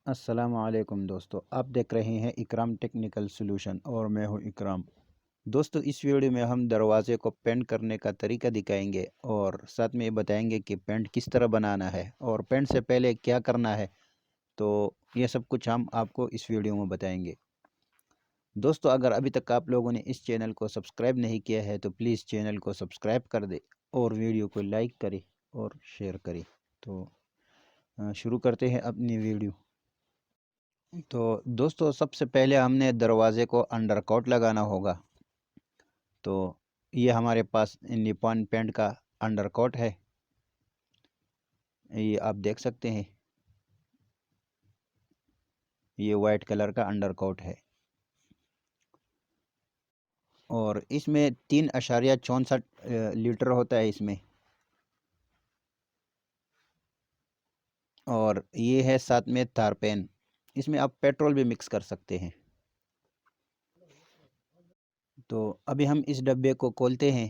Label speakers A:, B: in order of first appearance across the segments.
A: अस्सलामुअलैकुम दोस्तों, आप देख रहे हैं इकराम टेक्निकल सॉल्यूशन और मैं हूं इकराम। दोस्तों, इस वीडियो में हम दरवाजे को पेंट करने का तरीका दिखाएंगे और साथ में ये बताएंगे कि पेंट किस तरह बनाना है और पेंट से पहले क्या करना है। तो ये सब कुछ हम आपको इस वीडियो में बताएंगे। दोस्तों, अगर अभी तक आप लोगों ने इस चैनल को सब्सक्राइब नहीं किया है तो प्लीज़ चैनल को सब्सक्राइब कर दे और वीडियो को लाइक करें और शेयर करें। तो शुरू करते हैं अपनी वीडियो। तो दोस्तों, सबसे पहले हमने दरवाज़े को अंडरकोट लगाना होगा। तो ये हमारे पास निपॉन पेंट का अंडरकोट है, ये आप देख सकते हैं। ये वाइट कलर का अंडरकोट है और इसमें 3.64 लीटर होता है इसमें। और ये है साथ में तारपेन, इसमें आप पेट्रोल भी मिक्स कर सकते हैं। तो अभी हम इस डब्बे को खोलते हैं।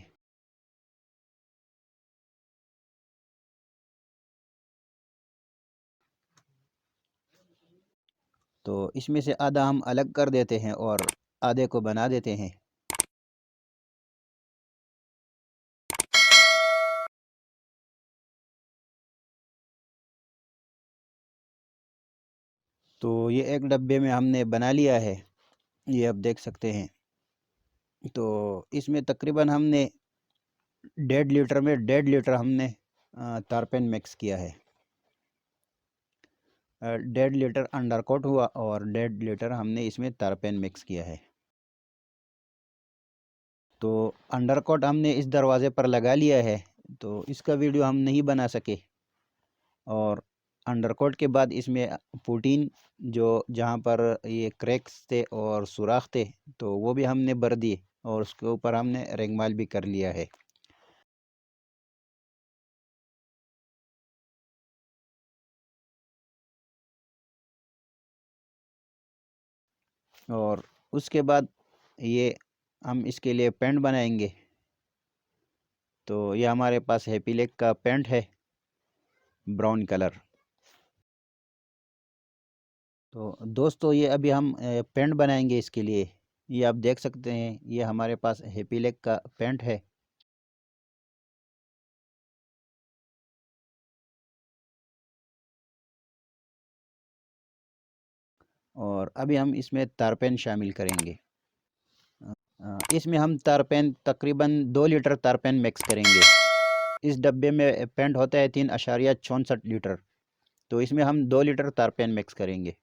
A: तो इसमें से आधा हम अलग कर देते हैं और आधे को बना देते हैं। तो ये एक डब्बे में हमने बना लिया है, ये आप देख सकते हैं। तो इसमें तकरीबन हमने 1.5 लीटर में 1.5 लीटर हमने तारपेन मिक्स किया है। 1.5 लीटर अंडरकोट हुआ और 1.5 लीटर हमने इसमें तारपेन मिक्स किया है। तो अंडरकोट हमने इस दरवाज़े पर लगा लिया है, तो इसका वीडियो हम नहीं बना सके। और अंडरकोट के बाद इसमें पुटीन, जो जहाँ पर ये क्रैक्स थे और सुराख थे, तो वो भी हमने भर दिए और उसके ऊपर हमने रेगमाल भी कर लिया है। और उसके बाद ये हम इसके लिए पेंट बनाएंगे। तो ये हमारे पास हैप्पी लेक का पेंट है, ब्राउन कलर। तो दोस्तों, ये अभी हम पेंट बनाएंगे इसके लिए। ये आप देख सकते हैं, ये हमारे पास हैप्पी लेक का पेंट है। और अभी हम इसमें तारपेन शामिल करेंगे। इसमें हम तारपेन तकरीबन 2 लीटर तारपेन मिक्स करेंगे। इस डब्बे में पेंट होता है 3.64 लीटर, तो इसमें हम 2 लीटर तारपेन मिक्स करेंगे।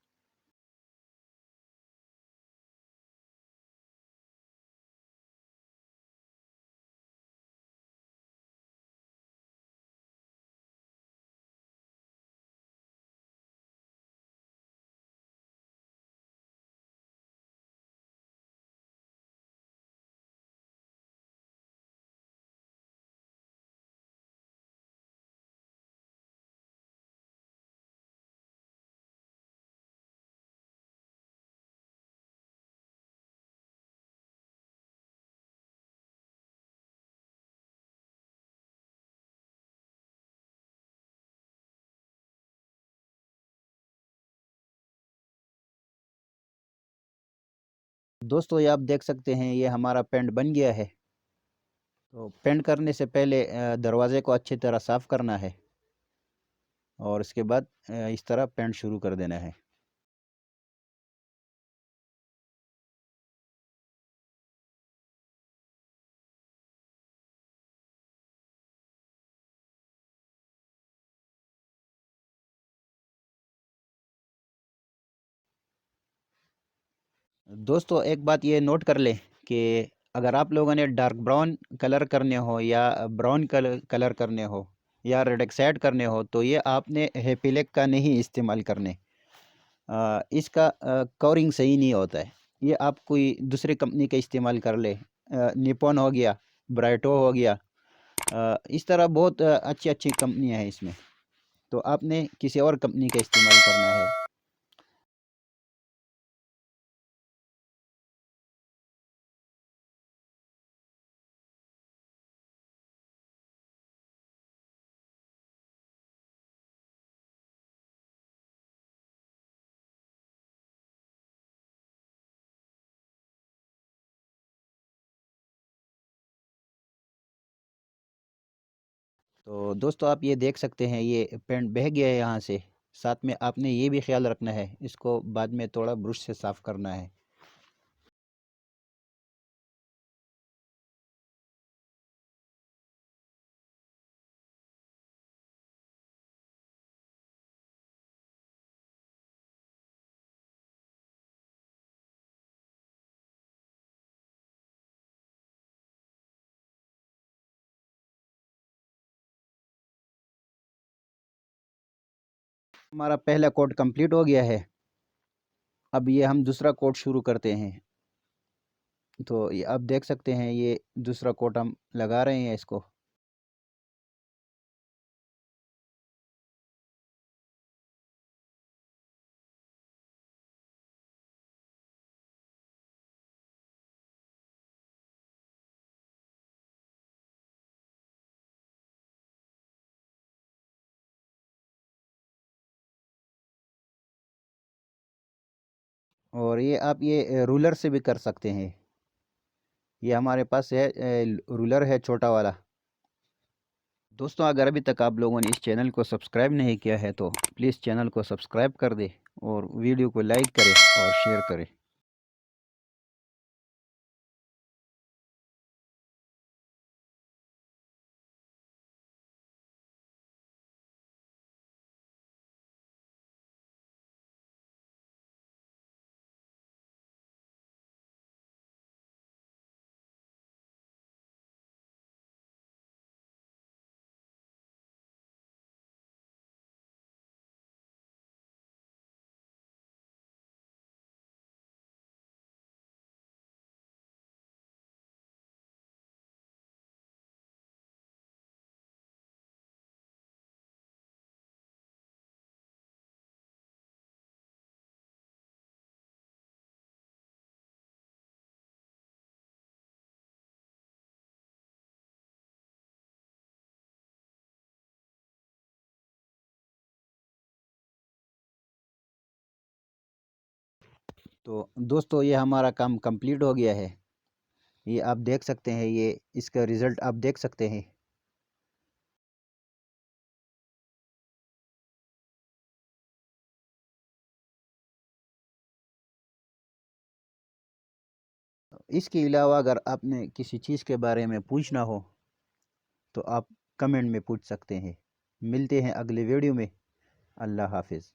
A: दोस्तों, ये आप देख सकते हैं, ये हमारा पेंट बन गया है। तो पेंट करने से पहले दरवाज़े को अच्छी तरह साफ़ करना है और इसके बाद इस तरह पेंट शुरू कर देना है। दोस्तों, एक बात ये नोट कर लें कि अगर आप लोगों ने डार्क ब्राउन कलर करने हो या ब्राउन कलर कलर करने हो या रेड एक्साइड करने हो, तो ये आपने हैप्पीलेक का नहीं इस्तेमाल करने। इसका कवरिंग सही नहीं होता है। ये आप कोई दूसरी कंपनी का इस्तेमाल कर ले। निपॉन हो गया, ब्राइटो हो गया, इस तरह बहुत अच्छी अच्छी कंपनियां हैं इसमें। तो आपने किसी और कंपनी का इस्तेमाल करना है। तो दोस्तों आप ये देख सकते हैं ये पेंट बह गया है यहाँ से। साथ में आपने ये भी ख्याल रखना है, इसको बाद में थोड़ा ब्रश से साफ़ करना है। हमारा पहला कोट कंप्लीट हो गया है। अब ये हम दूसरा कोट शुरू करते हैं। तो ये आप देख सकते हैं ये दूसरा कोट हम लगा रहे हैं इसको। और ये आप ये रूलर से भी कर सकते हैं। ये हमारे पास है रूलर है छोटा वाला। दोस्तों अगर अभी तक आप लोगों ने इस चैनल को सब्सक्राइब नहीं किया है तो प्लीज़ चैनल को सब्सक्राइब कर दें और वीडियो को लाइक करें और शेयर करें। तो दोस्तों ये हमारा काम कंप्लीट हो गया है। ये आप देख सकते हैं, ये इसका रिज़ल्ट आप देख सकते हैं। इसके अलावा अगर आपने किसी चीज़ के बारे में पूछना हो तो आप कमेंट में पूछ सकते हैं। मिलते हैं अगले वीडियो में। अल्लाह हाफ़िज़।